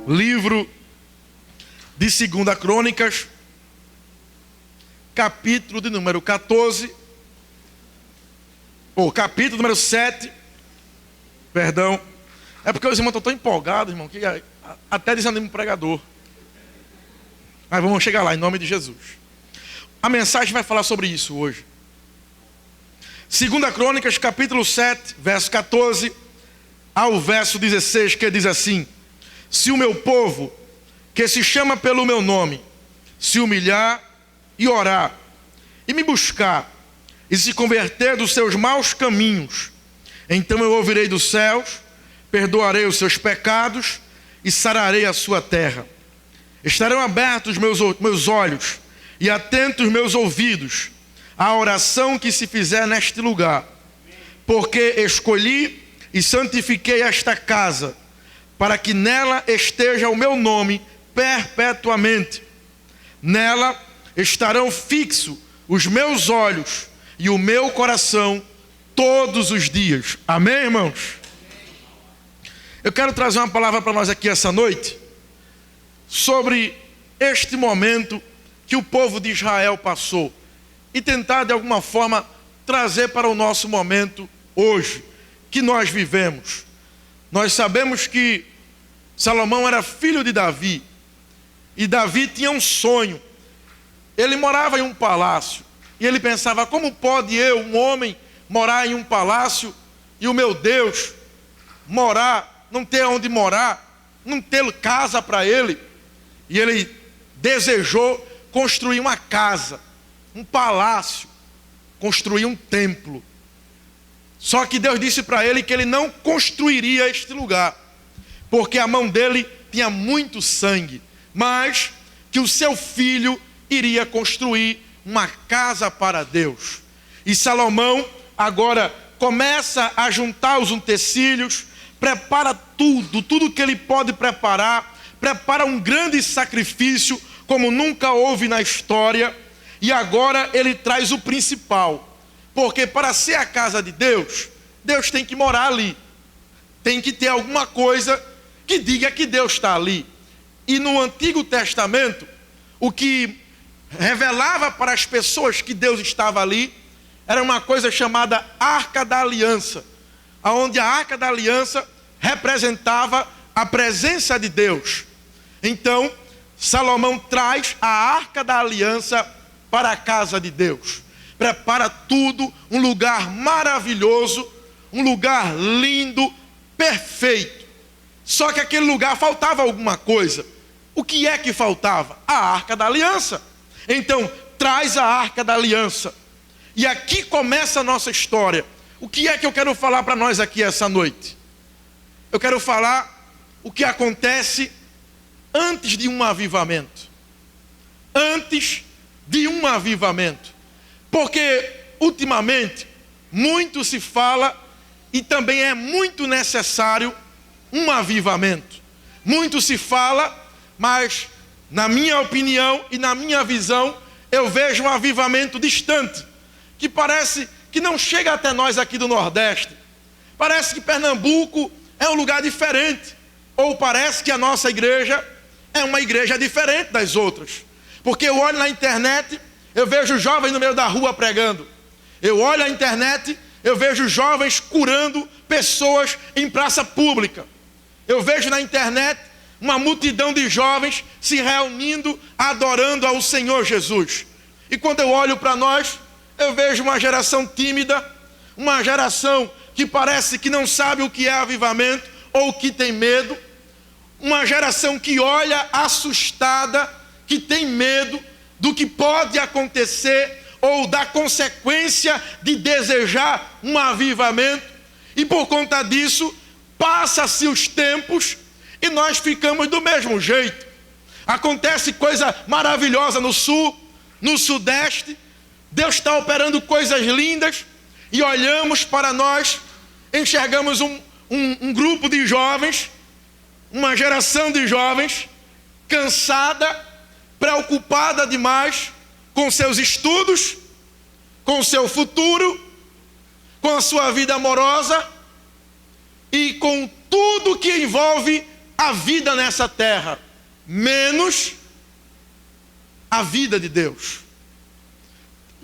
livro de 2 Crônicas, capítulo de número 14, ou capítulo número 7, perdão. É porque os irmãos estão tão empolgados, irmão, que até desanima o pregador. Mas vamos chegar lá, em nome de Jesus. A mensagem vai falar sobre isso hoje. 2 Crônicas, capítulo 7, verso 14 ao verso 16, que diz assim: se o meu povo, que se chama pelo meu nome, se humilhar e orar, e me buscar, e se converter dos seus maus caminhos, então eu ouvirei dos céus, perdoarei os seus pecados e sararei a sua terra. Estarão abertos meus olhos e atentos meus ouvidos à oração que se fizer neste lugar, porque escolhi e santifiquei esta casa, para que nela esteja o meu nome perpetuamente. Nela estarão fixos os meus olhos e o meu coração todos os dias. Amém, irmãos? Eu quero trazer uma palavra para nós aqui essa noite sobre este momento que o povo de Israel passou e tentar de alguma forma trazer para o nosso momento hoje que nós vivemos. Nós sabemos que Salomão era filho de Davi e Davi tinha um sonho. Ele morava em um palácio e ele pensava: como pode eu, um homem, morar em um palácio e o meu Deus morar, não ter onde morar, não ter casa para ele? E ele desejou construir uma casa, um palácio, construir um templo. Só que Deus disse para ele que ele não construiria este lugar, porque a mão dele tinha muito sangue, mas que o seu filho iria construir uma casa para Deus. E Salomão agora começa a juntar os utensílios, prepara tudo que ele pode preparar, prepara um grande sacrifício como nunca houve na história, e agora ele traz o principal, porque para ser a casa de Deus, Deus tem que morar ali, tem que ter alguma coisa que diga que Deus está ali. E no Antigo Testamento, o que revelava para as pessoas que Deus estava ali era uma coisa chamada Arca da Aliança, onde a Arca da Aliança representava a presença de Deus. Então, Salomão traz a Arca da Aliança para a casa de Deus. Prepara tudo, um lugar maravilhoso, um lugar lindo, perfeito. Só que aquele lugar faltava alguma coisa. O que é que faltava? A Arca da Aliança. Então, traz a Arca da Aliança. E aqui começa a nossa história. O que é que eu quero falar para nós aqui essa noite? Eu quero falar o que acontece antes de um avivamento. Antes de um avivamento. Porque, ultimamente, muito se fala e também é muito necessário um avivamento. Muito se fala, mas, na minha opinião e na minha visão, eu vejo um avivamento distante, que parece que não chega até nós aqui do Nordeste. Parece que Pernambuco é um lugar diferente, ou parece que a nossa igreja é uma igreja diferente das outras. Porque eu olho na internet, eu vejo jovens no meio da rua pregando. Eu olho na internet, eu vejo jovens curando pessoas em praça pública. Eu vejo na internet uma multidão de jovens se reunindo, adorando ao Senhor Jesus. E quando eu olho para nós, eu vejo uma geração tímida, uma geração que parece que não sabe o que é avivamento ou que tem medo, uma geração que olha assustada, que tem medo do que pode acontecer ou da consequência de desejar um avivamento, e por conta disso passa-se os tempos e nós ficamos do mesmo jeito. Acontece coisa maravilhosa no sul, no sudeste, Deus está operando coisas lindas, e olhamos para nós, enxergamos um grupo de jovens, uma geração de jovens cansada, preocupada demais com seus estudos, com o seu futuro, com a sua vida amorosa e com tudo que envolve a vida nessa terra, menos a vida de Deus.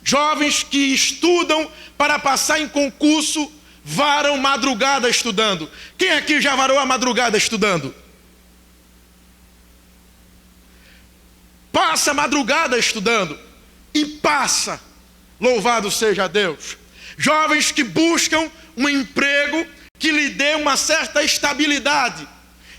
Jovens que estudam para passar em concurso, varam madrugada estudando. Quem aqui já varou a madrugada estudando? Passa a madrugada estudando e passa. Louvado seja Deus. Jovens que buscam um emprego que lhe dê uma certa estabilidade.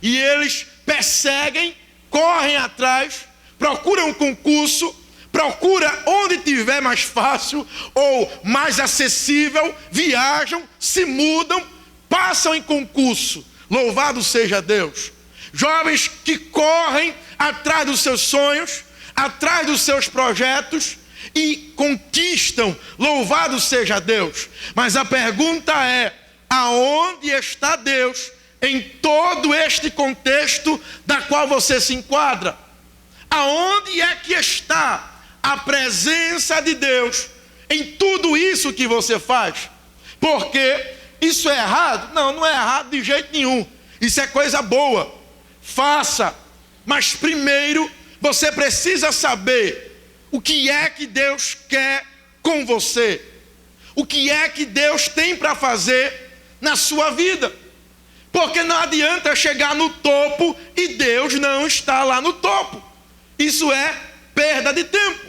E eles perseguem, correm atrás, procuram um concurso, procura onde tiver mais fácil ou mais acessível, viajam, se mudam, passam em concurso. Louvado seja Deus. Jovens que correm atrás dos seus sonhos, atrás dos seus projetos e conquistam. Louvado seja Deus. Mas a pergunta é: aonde está Deus em todo este contexto da qual você se enquadra? Aonde é que está a presença de Deus em tudo isso que você faz? Porque isso é errado? Não, não é errado de jeito nenhum. Isso é coisa boa. Faça. Mas primeiro você precisa saber o que é que Deus quer com você. O que é que Deus tem para fazer na sua vida. Porque não adianta chegar no topo e Deus não está lá no topo. Isso é perda de tempo.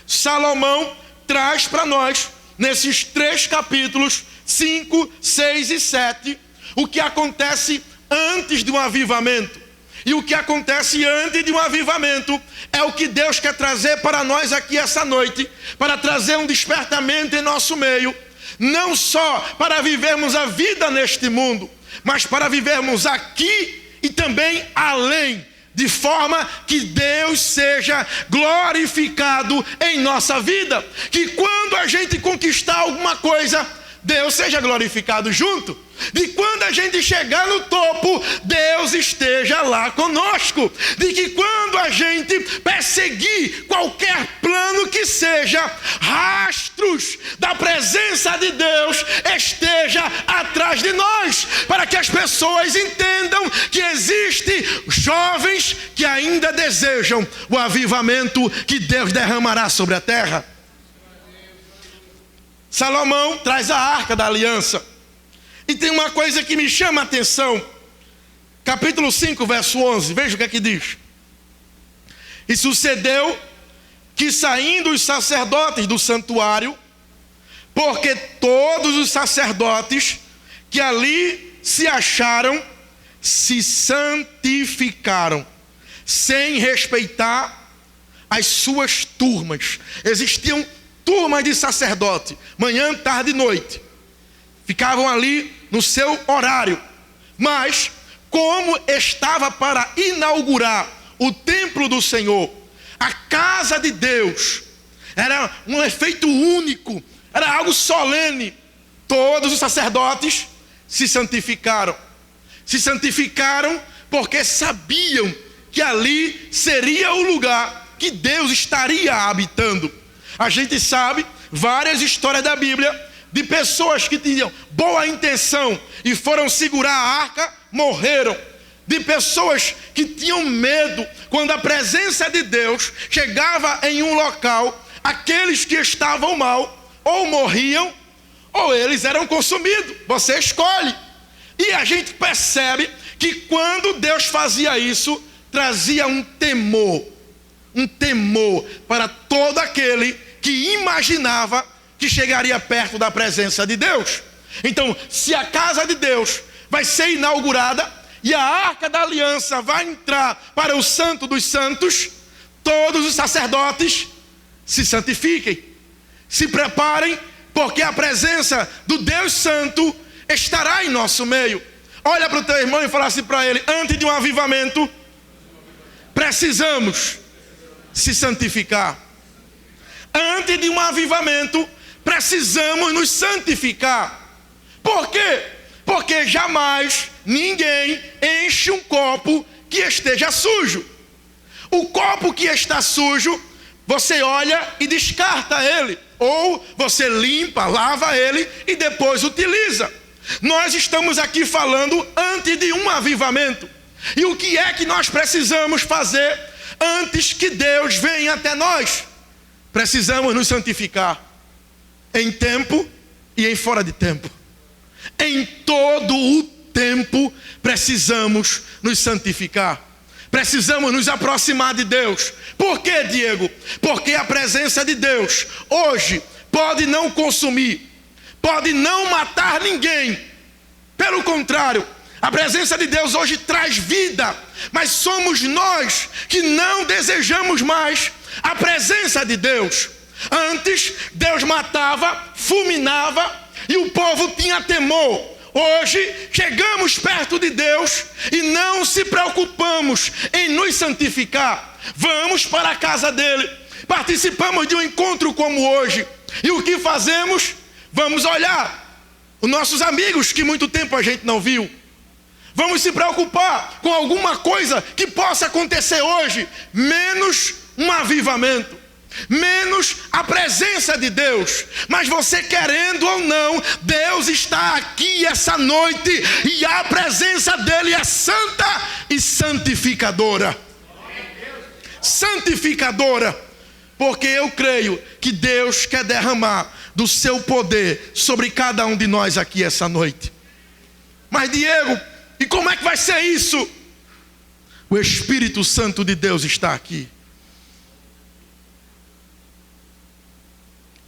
Salomão traz para nós, nesses 3 capítulos, 5, 6 e 7, o que acontece antes de um avivamento. E o que acontece antes de um avivamento é o que Deus quer trazer para nós aqui essa noite, para trazer um despertamento em nosso meio, não só para vivermos a vida neste mundo, mas para vivermos aqui e também além, de forma que Deus seja glorificado em nossa vida. Que quando a gente conquistar alguma coisa, Deus seja glorificado junto. De quando a gente chegar no topo, Deus esteja lá conosco. De que quando a gente perseguir qualquer plano que seja, rastros da presença de Deus esteja atrás de nós, para que as pessoas entendam que existem jovens que ainda desejam o avivamento que Deus derramará sobre a terra. Salomão traz a arca da aliança. E tem uma coisa que me chama a atenção. Capítulo 5, verso 11. Veja o que é que diz. E sucedeu que, saindo os sacerdotes do santuário, porque todos os sacerdotes que ali se acharam se santificaram, sem respeitar as suas turmas. Existiam turmas de sacerdote, manhã, tarde e noite. Ficavam ali no seu horário. Mas, como estava para inaugurar o templo do Senhor, a casa de Deus, era um efeito único, era algo solene, todos os sacerdotes se santificaram. Se santificaram porque sabiam que ali seria o lugar que Deus estaria habitando. A gente sabe várias histórias da Bíblia de pessoas que tinham boa intenção e foram segurar a arca, morreram. De pessoas que tinham medo quando a presença de Deus chegava em um local, aqueles que estavam mal ou morriam ou eles eram consumidos. Você escolhe. E a gente percebe que quando Deus fazia isso, trazia um temor para todo aquele que imaginava que chegaria perto da presença de Deus. Então, se a casa de Deus vai ser inaugurada e a arca da aliança vai entrar para o santo dos santos, todos os sacerdotes se santifiquem, se preparem, porque a presença do Deus Santo estará em nosso meio. Olha para o teu irmão e fala assim para ele: antes de um avivamento, precisamos se santificar. Antes de um avivamento, precisamos nos santificar. Por quê? Porque jamais ninguém enche um copo que esteja sujo. O copo que está sujo, você olha e descarta ele, ou você limpa, lava ele e depois utiliza. Nós estamos aqui falando antes de um avivamento. E o que é que nós precisamos fazer antes que Deus venha até nós? Precisamos nos santificar, em tempo e em fora de tempo. Em todo o tempo precisamos nos santificar. Precisamos nos aproximar de Deus. Por quê, Diego? Porque a presença de Deus hoje pode não consumir, pode não matar ninguém. Pelo contrário, a presença de Deus hoje traz vida, mas somos nós que não desejamos mais a presença de Deus. Antes, Deus matava, fulminava e o povo tinha temor. Hoje, chegamos perto de Deus e não se preocupamos em nos santificar. Vamos para a casa dele, participamos de um encontro como hoje. E o que fazemos? Vamos olhar os nossos amigos que muito tempo a gente não viu. Vamos se preocupar com alguma coisa que possa acontecer hoje, menos um avivamento, menos a presença de Deus. Mas você querendo ou não, Deus está aqui essa noite e a presença dele é santa e santificadora. Santificadora, porque eu creio que Deus quer derramar do seu poder sobre cada um de nós aqui essa noite. Mas Diego, e como é que vai ser isso? O Espírito Santo de Deus está aqui.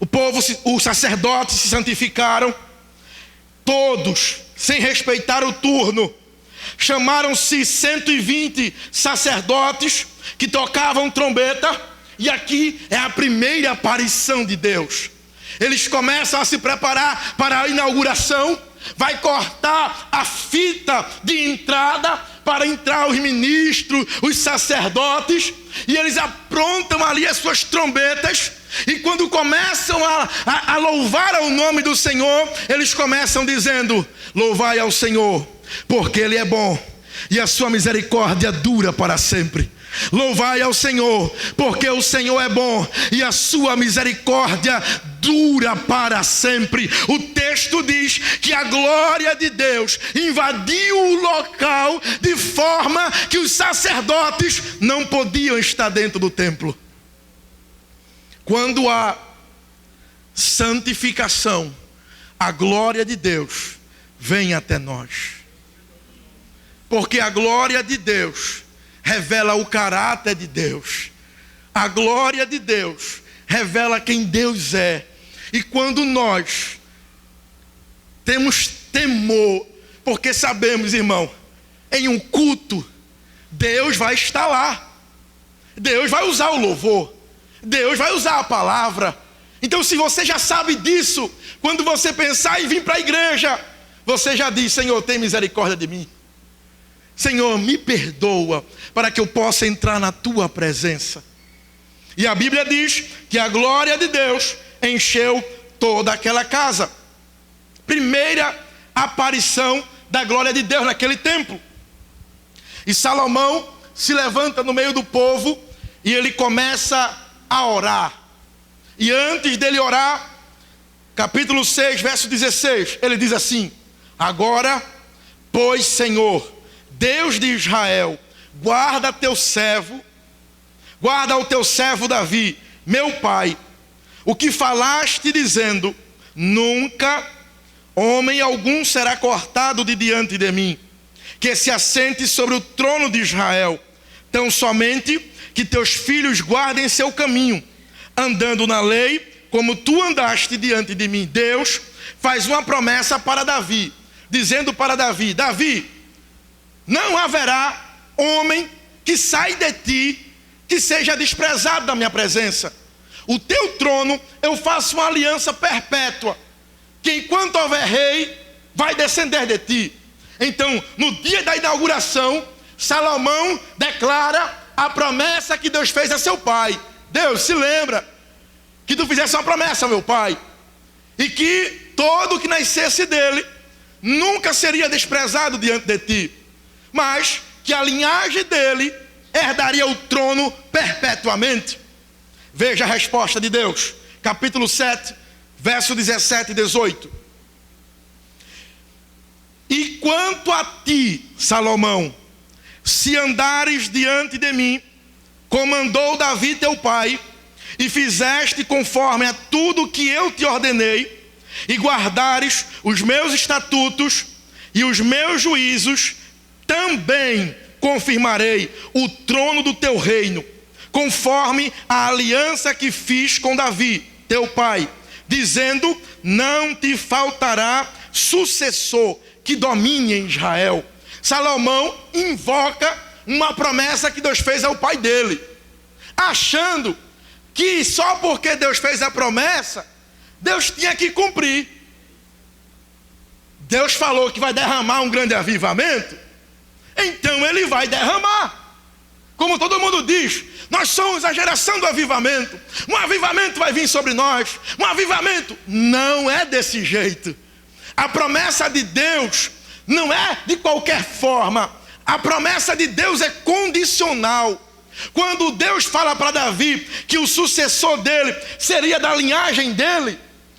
O povo, os sacerdotes se santificaram, todos, sem respeitar o turno. Chamaram-se 120 sacerdotes que tocavam trombeta, e aqui é a primeira aparição de Deus. Eles começam a se preparar para a inauguração. Vai cortar a fita de entrada para entrar os ministros, os sacerdotes, e eles aprontam ali as suas trombetas. E quando começam a louvar ao nome do Senhor, eles começam dizendo: louvai ao Senhor, porque Ele é bom e a sua misericórdia dura para sempre. Louvai ao Senhor, porque o Senhor é bom e a sua misericórdia dura para sempre. O texto diz que a glória de Deus invadiu o local de forma que os sacerdotes não podiam estar dentro do templo. Quando há santificação, a glória de Deus vem até nós. Porque a glória de Deus revela o caráter de Deus. A glória de Deus revela quem Deus é. E quando nós temos temor, porque sabemos, irmão, em um culto, Deus vai estar lá. Deus vai usar o louvor. Deus vai usar a palavra. Então, se você já sabe disso, quando você pensar em vir para a igreja, você já diz: Senhor, tem misericórdia de mim. Senhor, me perdoa, para que eu possa entrar na tua presença. E a Bíblia diz que a glória de Deus encheu toda aquela casa. Primeira aparição da glória de Deus naquele templo. E Salomão se levanta no meio do povo e ele começa a orar. E antes dele orar, capítulo 6, verso 16, ele diz assim: agora, pois, Senhor, Deus de Israel, guarda teu servo, guarda o teu servo Davi, meu pai, o que falaste dizendo: nunca homem algum será cortado de diante de mim, que se assente sobre o trono de Israel, tão somente que teus filhos guardem seu caminho, andando na lei, como tu andaste diante de mim. Deus faz uma promessa para Davi, dizendo para Davi: Davi, não haverá homem que saia de ti que seja desprezado da minha presença. O teu trono eu faço uma aliança perpétua, que enquanto houver rei, vai descender de ti. Então, no dia da inauguração, Salomão declara a promessa que Deus fez a seu pai. Deus, se lembra que tu fizesse uma promessa ao meu pai, e que todo que nascesse dele nunca seria desprezado diante de ti, mas que a linhagem dele herdaria o trono perpetuamente. Veja a resposta de Deus, capítulo 7, verso 17 e 18. E quanto a ti, Salomão, se andares diante de mim, como andou Davi teu pai, e fizeste conforme a tudo que eu te ordenei, e guardares os meus estatutos e os meus juízos, também confirmarei o trono do teu reino, conforme a aliança que fiz com Davi, teu pai, dizendo: não te faltará sucessor que domine em Israel. Salomão invoca uma promessa que Deus fez ao pai dele, achando que só porque Deus fez a promessa, Deus tinha que cumprir. Deus falou que vai derramar um grande avivamento, então ele vai derramar. Como todo mundo diz, nós somos a geração do avivamento. Um avivamento vai vir sobre nós. Um avivamento não é desse jeito. A promessa de Deus não é de qualquer forma. A promessa de Deus é condicional. Quando Deus fala para Davi que o sucessor dele seria da linhagem dele,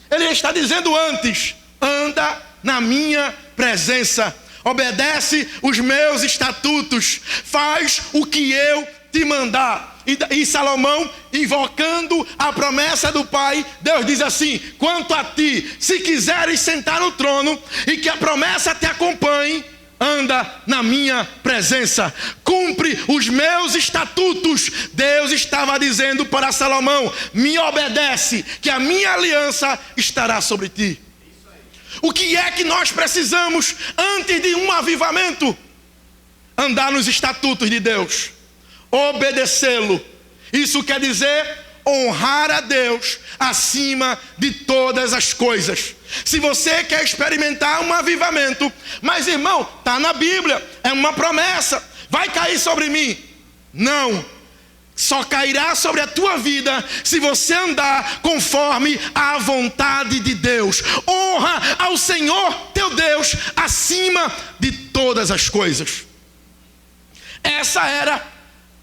ele está dizendo antes: anda na minha presença, obedece os meus estatutos, faz o que eu te mandar. E Salomão, invocando a promessa do pai, Deus diz assim: quanto a ti, se quiseres sentar no trono e que a promessa te acompanhe, anda na minha presença, cumpre os meus estatutos. Deus estava dizendo para Salomão: me obedece, que a minha aliança estará sobre ti. O que é que nós precisamos antes de um avivamento? Andar nos estatutos de Deus, obedecê-lo. Isso quer dizer honrar a Deus acima de todas as coisas. Se você quer experimentar um avivamento, mas irmão, está na Bíblia, é uma promessa, vai cair sobre mim. Não, só cairá sobre a tua vida se você andar conforme a vontade de Deus. Honra ao Senhor teu Deus acima de todas as coisas.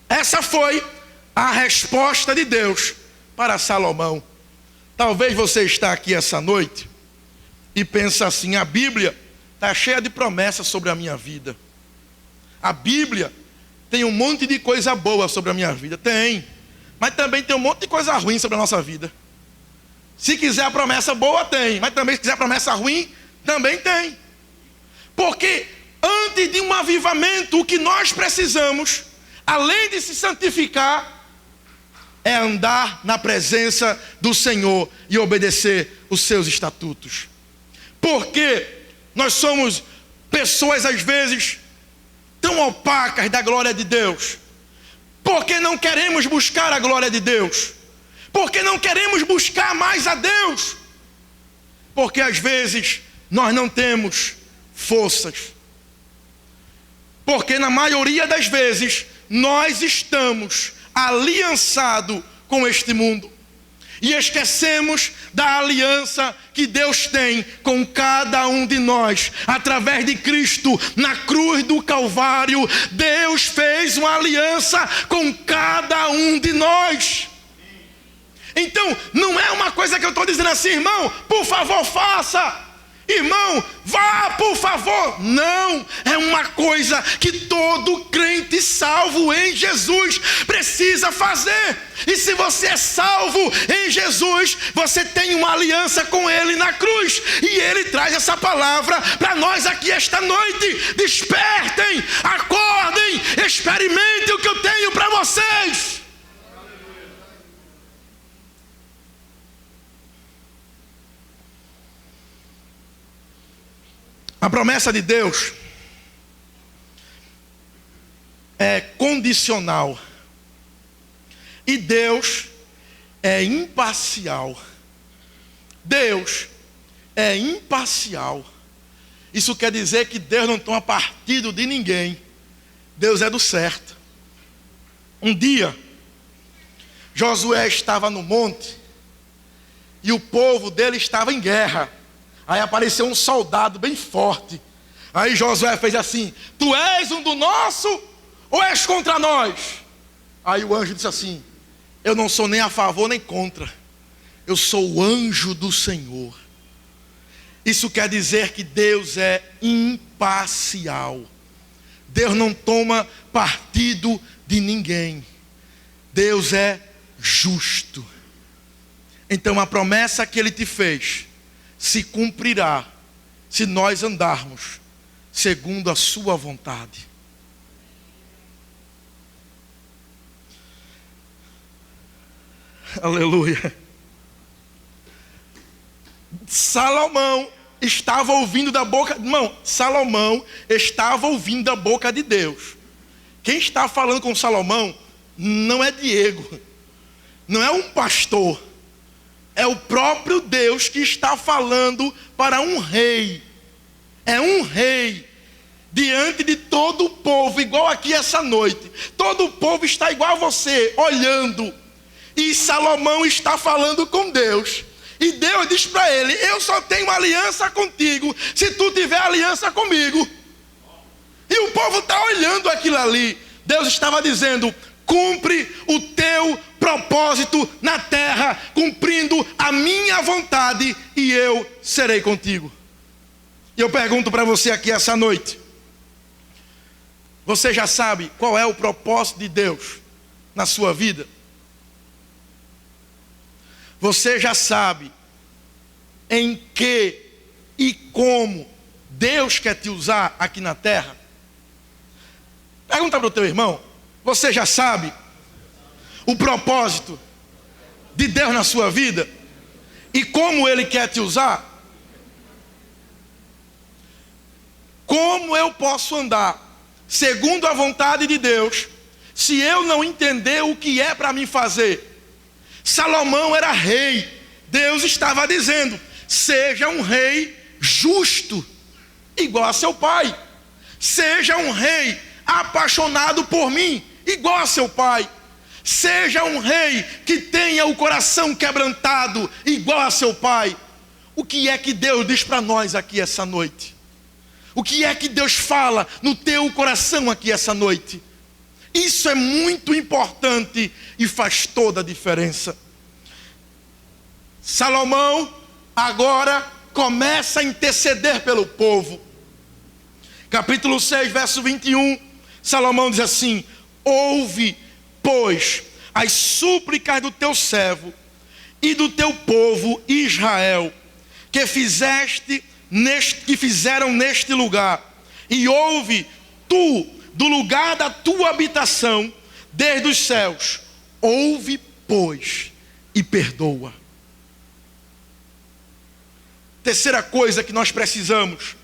Essa foi a resposta de Deus para Salomão. Talvez você está aqui essa noite e pensa assim: a Bíblia está cheia de promessas sobre a minha vida. A Bíblia tem um monte de coisa boa sobre a minha vida. Tem, mas também tem um monte de coisa ruim sobre a nossa vida. Se quiser a promessa boa, tem, mas também se quiser a promessa ruim, também tem. Porque antes de um avivamento, o que nós precisamos, além de se santificar, é andar na presença do Senhor e obedecer os seus estatutos. Porque nós somos pessoas às vezes tão opacas da glória de Deus. Porque não queremos buscar a glória de Deus. Porque não queremos buscar mais a Deus. Porque às vezes nós não temos forças. Porque na maioria das vezes nós estamos aliançados com este mundo e esquecemos da aliança que Deus tem com cada um de nós. Através de Cristo, na cruz do Calvário, Deus fez uma aliança com cada um de nós. Então, não é uma coisa que eu estou dizendo assim: irmão, por favor faça, irmão, vá, por favor. Não, é uma coisa que todo crente salvo em Jesus precisa fazer. E se você é salvo em Jesus, você tem uma aliança com Ele na cruz. E Ele traz essa palavra para nós aqui esta noite. Despertem, acordem, experimentem o que eu tenho para vocês. A promessa de Deus é condicional. E Deus é imparcial. Deus é imparcial. Isso quer dizer que Deus não toma partido de ninguém. Deus é do certo. Um dia, Josué estava no monte e o povo dele estava em guerra. Aí apareceu um soldado bem forte. Aí Josué fez assim: tu és um do nosso ou és contra nós? Aí o anjo disse assim: eu não sou nem a favor nem contra. Eu sou o anjo do Senhor. Isso quer dizer que Deus é imparcial. Deus não toma partido de ninguém. Deus é justo. Então a promessa que Ele te fez se cumprirá se nós andarmos segundo a sua vontade. Aleluia. Salomão estava ouvindo da boca, irmão, Salomão estava ouvindo da boca de Deus. Quem está falando com Salomão não é Diego, não é um pastor, é o próprio Deus que está falando para um rei. É um rei diante de todo o povo, igual aqui essa noite. Todo o povo está igual a você, olhando. E Salomão está falando com Deus. E Deus diz para ele: eu só tenho aliança contigo se tu tiver aliança comigo. E o povo está olhando aquilo ali. Deus estava dizendo: cumpre o teu propósito na terra, cumprindo a minha vontade, e eu serei contigo. E eu pergunto para você aqui essa noite: você já sabe qual é o propósito de Deus na sua vida? Você já sabe em que e como Deus quer te usar aqui na terra? Pergunta para o teu irmão: você já sabe o propósito de Deus na sua vida? E como Ele quer te usar? Como eu posso andar segundo a vontade de Deus se eu não entender o que é para mim fazer? Salomão era rei. Deus estava dizendo: seja um rei justo, igual a seu pai. Seja um rei apaixonado por mim, igual a seu pai. Seja um rei que tenha o coração quebrantado, igual a seu pai. O que é que Deus diz para nós aqui essa noite? O que é que Deus fala no teu coração aqui essa noite? Isso é muito importante e faz toda a diferença. Salomão agora começa a interceder pelo povo. Capítulo 6, verso 21, Salomão diz assim: ouve, pois, as súplicas do teu servo e do teu povo Israel, que fizeram neste lugar, e ouve tu do lugar da tua habitação, desde os céus. Ouve, pois, e perdoa. Terceira coisa que nós precisamos,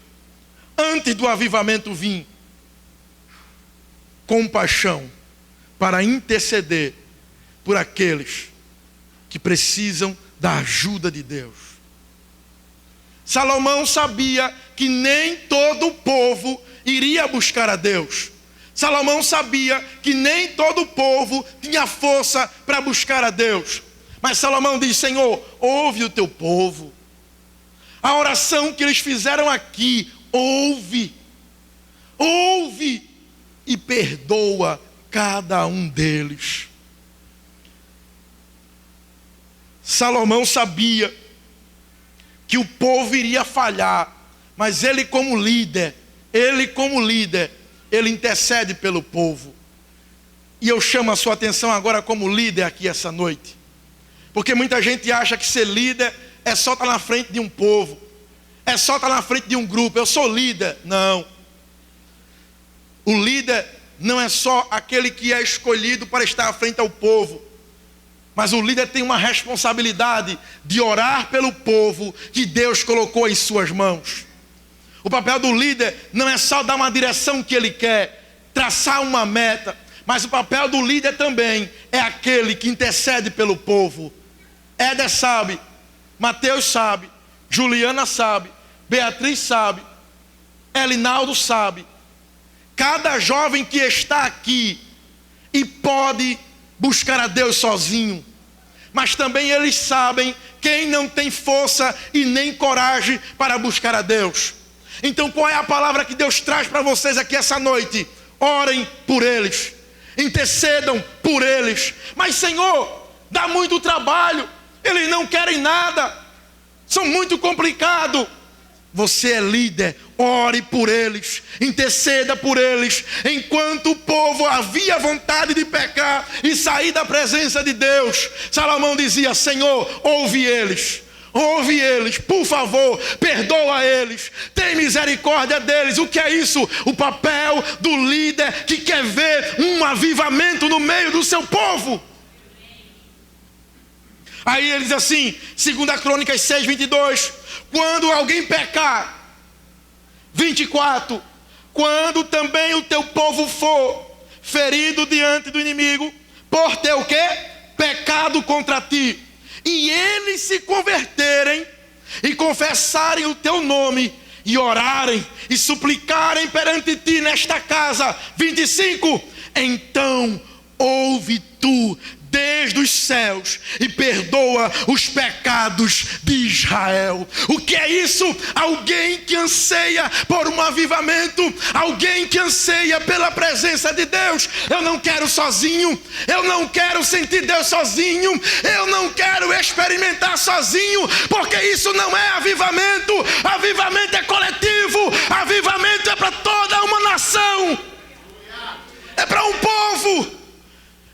antes do avivamento vir: compaixão, para interceder por aqueles que precisam da ajuda de Deus. Salomão sabia que nem todo o povo iria buscar a Deus. Salomão sabia que nem todo o povo tinha força para buscar a Deus. Mas Salomão diz: Senhor, ouve o teu povo. A oração que eles fizeram aqui, ouve e perdoa cada um deles. Salomão sabia que o povo iria falhar, mas ele como líder, ele intercede pelo povo. E eu chamo a sua atenção agora como líder aqui essa noite, porque muita gente acha que ser líder é só estar na frente de um povo, é só estar na frente de um grupo. Eu sou líder. Não. O líder não é só aquele que é escolhido para estar à frente ao povo, mas o líder tem uma responsabilidade de orar pelo povo que Deus colocou em suas mãos. O papel do líder não é só dar uma direção que ele quer, traçar uma meta, mas o papel do líder também é aquele que intercede pelo povo. Éder sabe, Mateus sabe, Juliana sabe, Beatriz sabe, Elinaldo sabe. Cada jovem que está aqui e pode buscar a Deus sozinho, mas também eles sabem quem não tem força e nem coragem para buscar a Deus. Então qual é a palavra que Deus traz para vocês aqui essa noite? Orem por eles, intercedam por eles. Mas Senhor, dá muito trabalho, eles não querem nada, são muito complicados. Você é líder, ore por eles, interceda por eles. Enquanto o povo havia vontade de pecar e sair da presença de Deus, Salomão dizia: Senhor, ouve eles, por favor, perdoa eles, tem misericórdia deles. O que é isso? O papel do líder que quer ver um avivamento no meio do seu povo. Aí ele diz assim, 2 Crônicas 6:22, quando alguém pecar, 24, quando também o teu povo for ferido diante do inimigo, por ter o quê? Pecado contra ti, e eles se converterem e confessarem o teu nome, e orarem e suplicarem perante ti nesta casa, 25, então ouve tu desde os céus e perdoa os pecados de Israel. O que é isso? Alguém que anseia por um avivamento, alguém que anseia pela presença de Deus. Eu não quero sozinho, eu não quero sentir Deus sozinho, eu não quero experimentar sozinho, porque isso não é avivamento. Avivamento é coletivo, avivamento é para toda uma nação, é para um povo.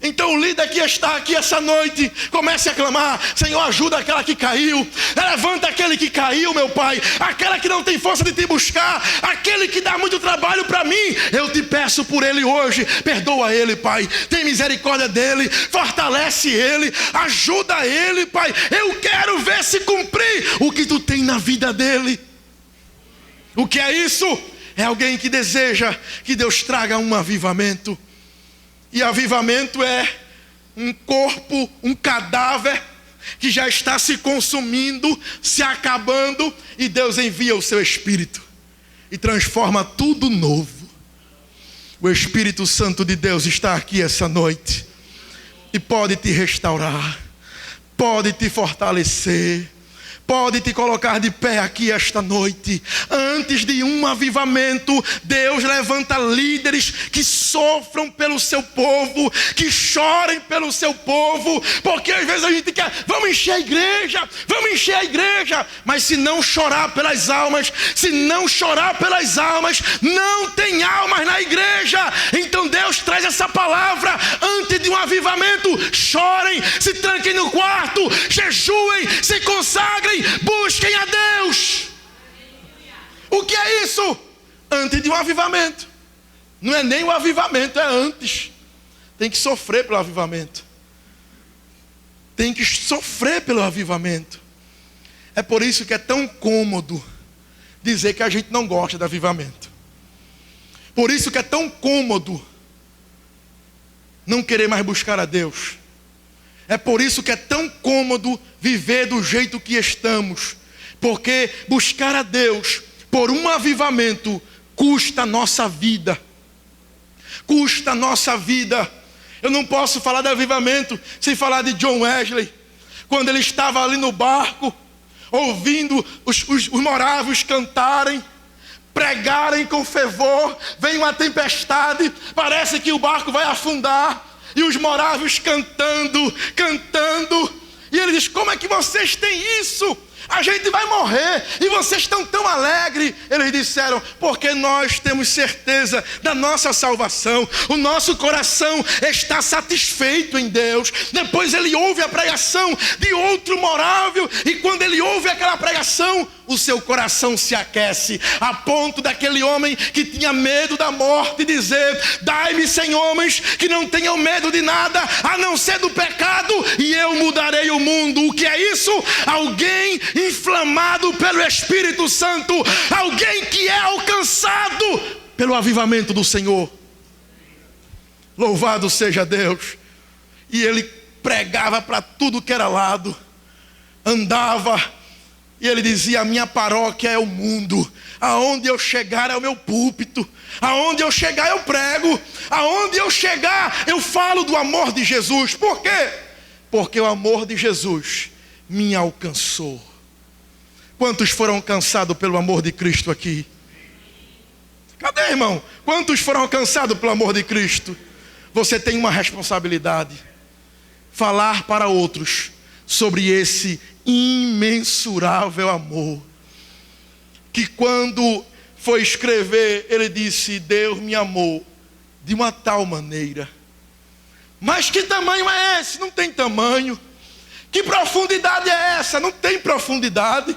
Então o líder que está aqui essa noite, comece a clamar: Senhor, ajuda aquela que caiu, levanta aquele que caiu, meu Pai, aquela que não tem força de te buscar, aquele que dá muito trabalho para mim, eu te peço por ele hoje, perdoa ele, Pai, tem misericórdia dele, fortalece ele, ajuda ele, Pai, eu quero ver se cumprir o que tu tem na vida dele. O que é isso? É alguém que deseja que Deus traga um avivamento. E avivamento é um corpo, um cadáver que já está se consumindo, se acabando, e Deus envia o seu Espírito e transforma tudo novo. O Espírito Santo de Deus está aqui essa noite e pode te restaurar, pode te fortalecer, pode te colocar de pé aqui esta noite. Antes de um avivamento, Deus levanta líderes que sofram pelo seu povo, que chorem pelo seu povo, porque às vezes a gente quer, vamos encher a igreja, mas se não chorar pelas almas, não tem almas na igreja. Então Deus traz essa palavra antes de um avivamento: chorem, se tranquem no quarto, jejuem, se consagrem, busquem a Deus. O que é isso? Antes de um avivamento. Não é nem o avivamento, é antes. Tem que sofrer pelo avivamento. Tem que sofrer pelo avivamento. É por isso que é tão cômodo dizer que a gente não gosta de avivamento. Por isso que é tão cômodo não querer mais buscar a Deus. É por isso que é tão cômodo viver do jeito que estamos. Porque buscar a Deus por um avivamento custa a nossa vida. Custa a nossa vida. Eu não posso falar de avivamento sem falar de John Wesley. Quando ele estava ali no barco, ouvindo os morávios cantarem, pregarem com fervor, vem uma tempestade, parece que o barco vai afundar, e os morávios cantando, e ele diz: como é que vocês têm isso? A gente vai morrer e vocês estão tão alegres. Eles disseram: porque nós temos certeza da nossa salvação, o nosso coração está satisfeito em Deus. Depois ele ouve a pregação de outro morável, e quando ele ouve aquela pregação, o seu coração se aquece, a ponto daquele homem que tinha medo da morte dizer: dai-me 100 homens que não tenham medo de nada a não ser do pecado, e eu mudarei o mundo. O que é isso? Alguém inflamado pelo Espírito Santo, alguém que é alcançado pelo avivamento do Senhor. Louvado seja Deus. E ele pregava para tudo que era lado, andava, e ele dizia: a minha paróquia é o mundo, aonde eu chegar é o meu púlpito, aonde eu chegar eu prego, aonde eu chegar eu falo do amor de Jesus. Por quê? Porque o amor de Jesus me alcançou. Quantos foram alcançados pelo amor de Cristo aqui? Cadê, irmão? Quantos foram alcançados pelo amor de Cristo? Você tem uma responsabilidade: falar para outros sobre esse imensurável amor, que quando foi escrever, ele disse: Deus me amou de uma tal maneira. Mas que tamanho é esse? Não tem tamanho. Que profundidade é essa? Não tem profundidade.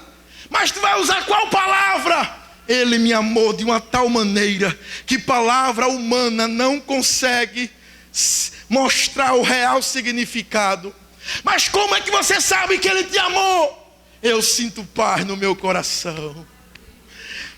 Mas tu vai usar qual palavra? Ele me amou de uma tal maneira que palavra humana não consegue mostrar o real significado. Mas como é que você sabe que ele te amou? Eu sinto paz no meu coração.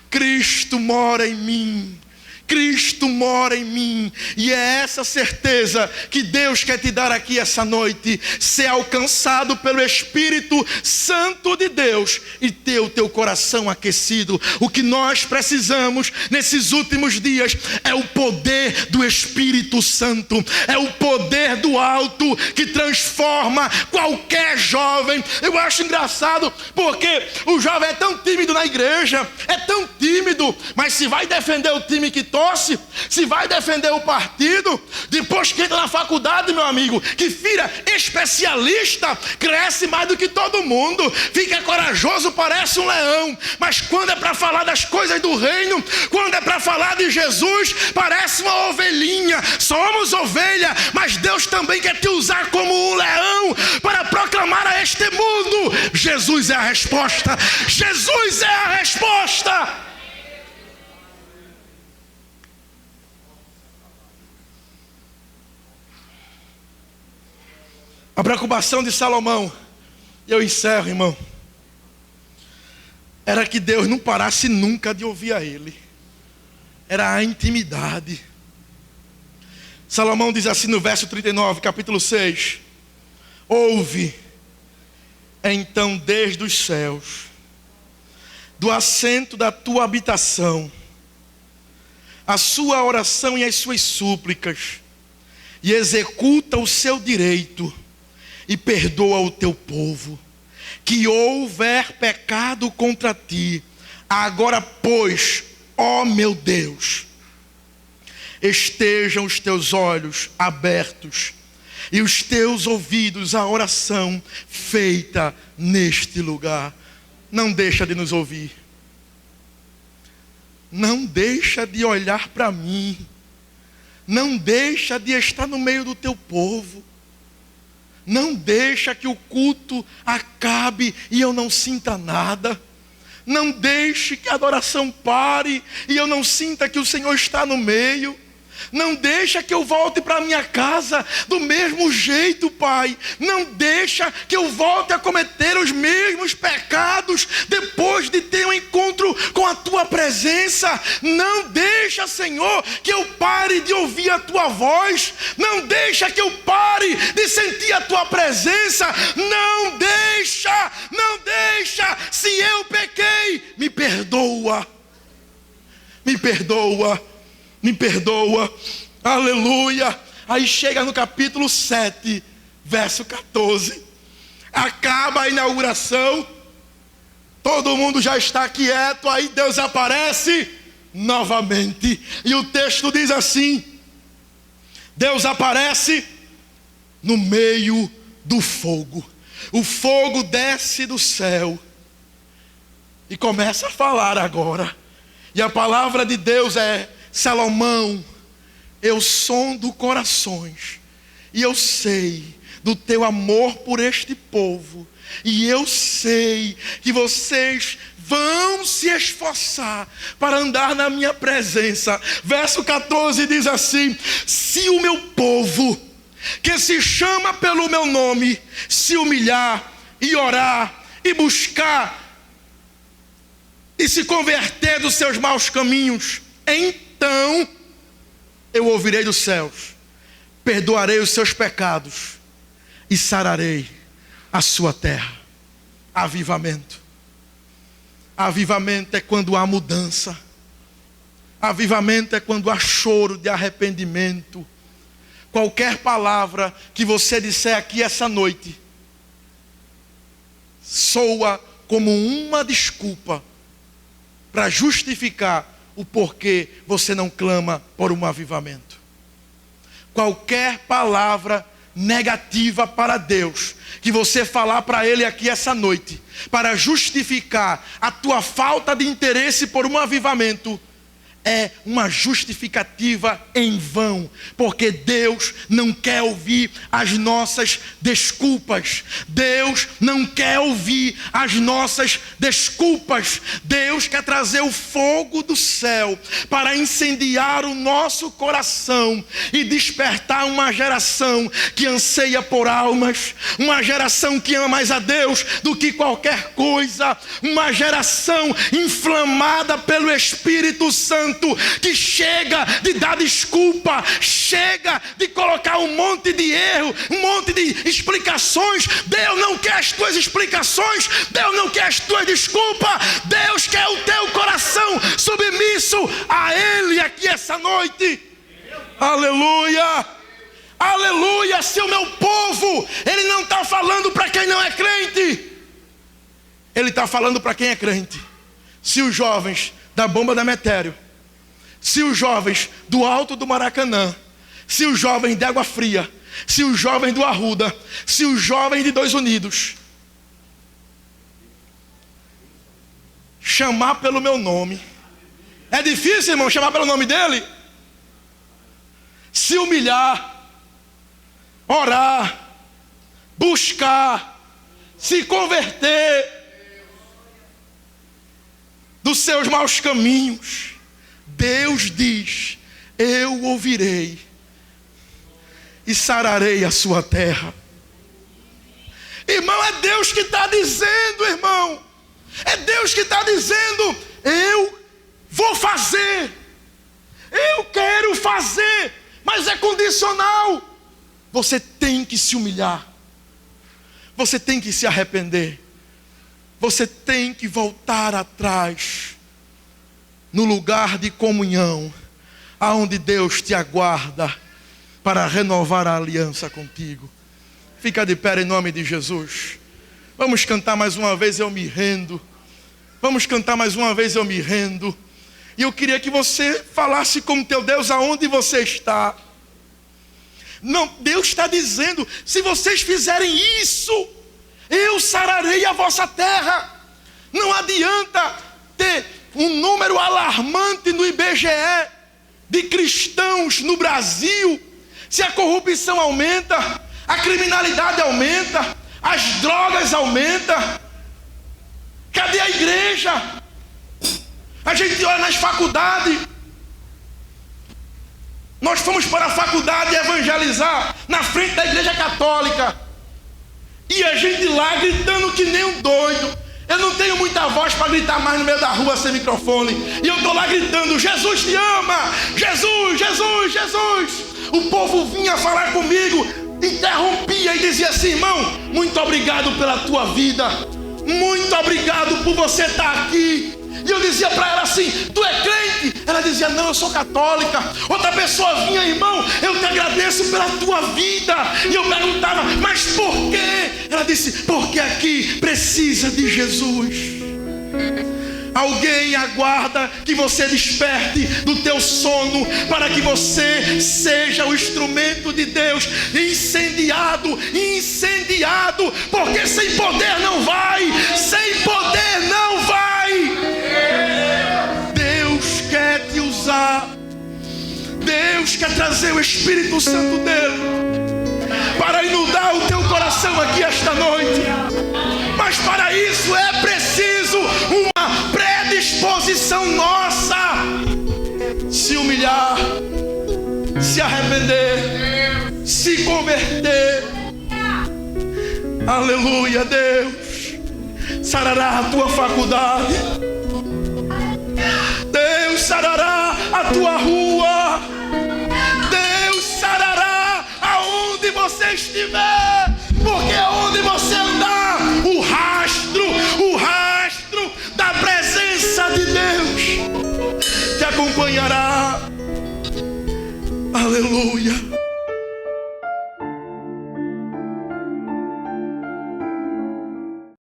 Cristo mora em mim. Cristo mora em mim, e é essa certeza que Deus quer te dar aqui essa noite, ser alcançado pelo Espírito Santo de Deus e ter o teu coração aquecido. O que nós precisamos nesses últimos dias é o poder do Espírito Santo, é o poder do alto que transforma qualquer jovem. Eu acho engraçado porque o jovem é tão tímido na igreja, é tão tímido, mas se vai defender o time que torce, se vai defender o partido, depois que entra na faculdade, meu amigo, que vira especialista, cresce mais do que todo mundo, fica corajoso, parece um leão, mas quando é para falar das coisas do reino, quando é para falar de Jesus, parece uma ovelhinha. Somos ovelha, mas Deus também quer te usar como um leão para proclamar a este mundo: Jesus é a resposta, Jesus é a resposta. A preocupação de Salomão, e eu encerro, irmão, era que Deus não parasse nunca de ouvir a ele. Era a intimidade. Salomão diz assim no verso 39, capítulo 6: ouve então desde os céus, do assento da tua habitação, a sua oração e as suas súplicas, e executa o seu direito, e perdoa o teu povo, que houver pecado contra ti. Agora, pois, ó meu Deus, estejam os teus olhos abertos e os teus ouvidos à oração feita neste lugar. Não deixa de nos ouvir. Não deixa de olhar para mim. Não deixa de estar no meio do teu povo. Não deixa que o culto acabe e eu não sinta nada. Não deixe que a adoração pare e eu não sinta que o Senhor está no meio. Não deixa que eu volte para minha casa do mesmo jeito, Pai. Não deixa que eu volte a cometer os mesmos pecados depois de ter um encontro com a Tua presença. Não deixa, Senhor, que eu pare de ouvir a Tua voz. Não deixa que eu pare de sentir a Tua presença. Não deixa, não deixa. Se eu pequei, me perdoa. Me perdoa. Me perdoa, aleluia. Aí chega no capítulo 7, verso 14. Acaba a inauguração, todo mundo já está quieto, aí Deus aparece novamente. E o texto diz assim: Deus aparece no meio do fogo. O fogo desce do céu e começa a falar agora. E a palavra de Deus é: Salomão, eu sondo corações, e eu sei do teu amor por este povo, e eu sei que vocês vão se esforçar para andar na minha presença. Verso 14 diz assim: se o meu povo, que se chama pelo meu nome, se humilhar e orar e buscar e se converter dos seus maus caminhos, então eu ouvirei dos céus, perdoarei os seus pecados e sararei a sua terra. Avivamento. Avivamento é quando há mudança. Avivamento é quando há choro de arrependimento. Qualquer palavra que você disser aqui essa noite soa como uma desculpa para justificar o porquê você não clama por um avivamento. Qualquer palavra negativa para Deus que você falar para Ele aqui essa noite, para justificar a tua falta de interesse por um avivamento, é uma justificativa em vão, porque Deus não quer ouvir as nossas desculpas. Deus não quer ouvir as nossas desculpas. Deus quer trazer o fogo do céu para incendiar o nosso coração e despertar uma geração que anseia por almas, uma geração que ama mais a Deus do que qualquer coisa, uma geração inflamada pelo Espírito Santo, que chega de dar desculpa, chega de colocar um monte de erro, um monte de explicações. Deus não quer as tuas explicações, Deus não quer as tuas desculpas, Deus quer o teu coração submisso a Ele aqui essa noite. Aleluia, aleluia. Se o meu povo, Ele não está falando para quem não é crente, Ele está falando para quem é crente. Se os jovens da Bomba da Metério, se os jovens do Alto do Maracanã, se os jovens de Água Fria, se os jovens do Arruda, se os jovens de Dois Unidos chamar pelo meu nome, é difícil, irmão, chamar pelo nome dele? Se humilhar, orar, buscar, se converter dos seus maus caminhos, Deus diz: eu ouvirei e sararei a sua terra. Irmão, é Deus que está dizendo, irmão. É Deus que está dizendo: eu vou fazer, eu quero fazer, mas é condicional. Você tem que se humilhar, você tem que se arrepender, você tem que voltar atrás no lugar de comunhão, aonde Deus te aguarda para renovar a aliança contigo. Fica de pé em nome de Jesus. Vamos cantar mais uma vez, eu me rendo. Vamos cantar mais uma vez, eu me rendo. E eu queria que você falasse com o teu Deus aonde você está. Não, Deus está dizendo: se vocês fizerem isso, eu sararei a vossa terra. Não adianta ter um número alarmante no IBGE de cristãos no Brasil, se a corrupção aumenta, a criminalidade aumenta, as drogas aumentam. Cadê a igreja? A gente olha nas faculdades. Nós fomos para a faculdade evangelizar na frente da igreja católica, e a gente lá gritando que nem um doido. Eu não tenho muita voz para gritar mais no meio da rua sem microfone, e eu estou lá gritando: Jesus te ama, Jesus, Jesus, Jesus. O povo vinha falar comigo, interrompia e dizia assim: irmão, muito obrigado pela tua vida, muito obrigado por você estar aqui. E eu dizia para ela assim: tu é crente? Ela dizia: não, eu sou católica. Outra pessoa vinha: irmão, eu te agradeço pela tua vida. E eu perguntava: mas por quê? Ela disse: porque aqui precisa de Jesus. Alguém aguarda que você desperte do teu sono, para que você seja o instrumento de Deus, incendiado, incendiado, porque sem poder não vai, sem poder não vai. Deus quer te usar, Deus quer trazer o Espírito Santo dele para inundar o teu coração aqui esta noite. Mas para isso é preciso uma predisposição nossa: se humilhar, se arrepender, se converter. Aleluia. Deus sarará a tua faculdade, Deus sarará a tua rua, Deus sarará aonde você estiver, porque aonde você andar, o rastro da presença de Deus te acompanhará. Aleluia.